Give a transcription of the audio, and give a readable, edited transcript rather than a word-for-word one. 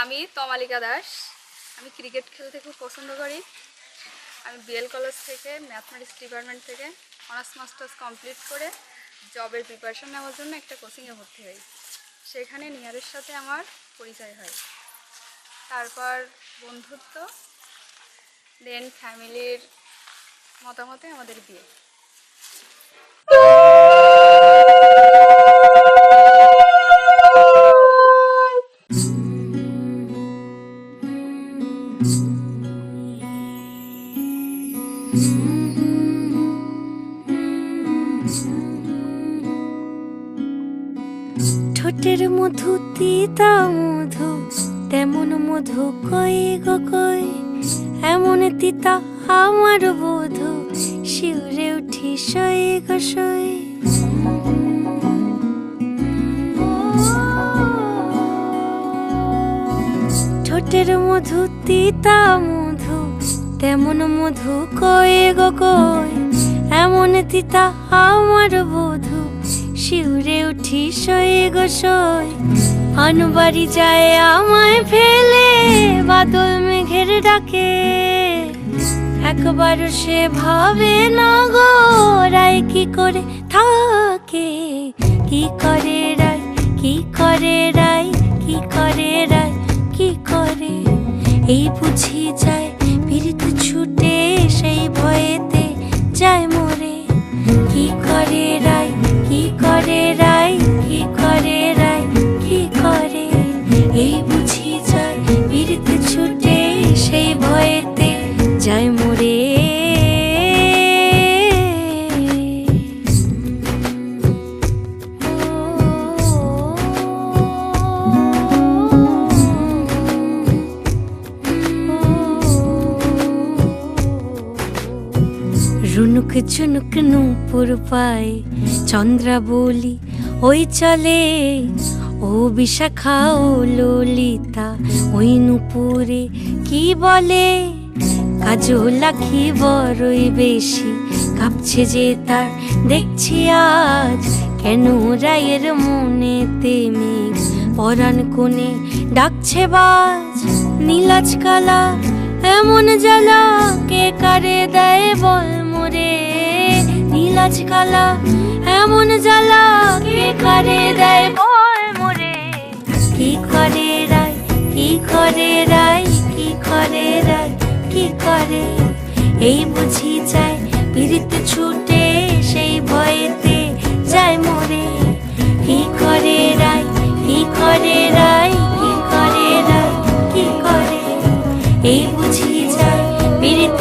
আমি তমালিকা দাস। আমি ক্রিকেট খেলতে খুব পছন্দ করি। আমি বিএল কলেজ থেকে ম্যাথমেটিক্স ডিপার্টমেন্ট থেকে অনার্স মাস্টার্স কমপ্লিট করে জবের প্রিপারেশন নেওয়ার জন্য একটা কোচিংয়ে ভর্তি হই। সেখানে নিহারের সাথে আমার পরিচয় হয়, তারপর বন্ধুত্ব, দেন ফ্যামিলির মতামতে আমাদের বিয়ে। ঠোঁটের মধু তিতা মধু, তেমন মধু কই গো কই, এমন তিতা আমার বধু, শিউরে উঠি সই গো সই। ঠোঁটের মধু তিতা মধু, তেমন মধু কই গো কই, এমন তিতা আমার বধু, শিউরে উঠি সই গো সই। আনবাড়ি যায় আমায় ফেলে বাদল মেঘের ডাকে, একবার সে ভাবে না গো রায় কি করে থাকে। কি করে রায়, কি করে রায়, কি করে রায়, কি করে, এই বুঝি যায় পীড়িত ছুটে সেই ভয়েতে যায় মরে। কি করে রায়, কি করে রায়, কি করে রায়, কি করে, এই বুঝি যায় পীড়িত ছুটে সেই ভয়েতে যায় মরে। রুনুক ঝুনুক নূপুর পায় চন্দ্রা বলি ওই চলে, ও বিশাখা ও ললিতা ওই নূপুরে কি বলে। কাজল আঁখি বড়ই বেশি কাঁপছে যে তার দেখছি আজ, কেন রায়ের মনেতে মেঘ পরাণ কোণে ডাকছে বাজ। নীলাজ কালা এমন জ্বালা কে কারে দেয় বল মোরে, নীলাজ কালা এমন জ্বালা কে কারে দেয় বল মোরে। কি করে রায়, কি করে রায়, কি করে রায়, কি করে, এই বুঝি যায় পীড়িত ছুটে সেই ভয়েতে যায় মরে। কি করে রায়, কি করে রায়, কি করে রায়, কি করে, এই বুঝি যায় পীড়িত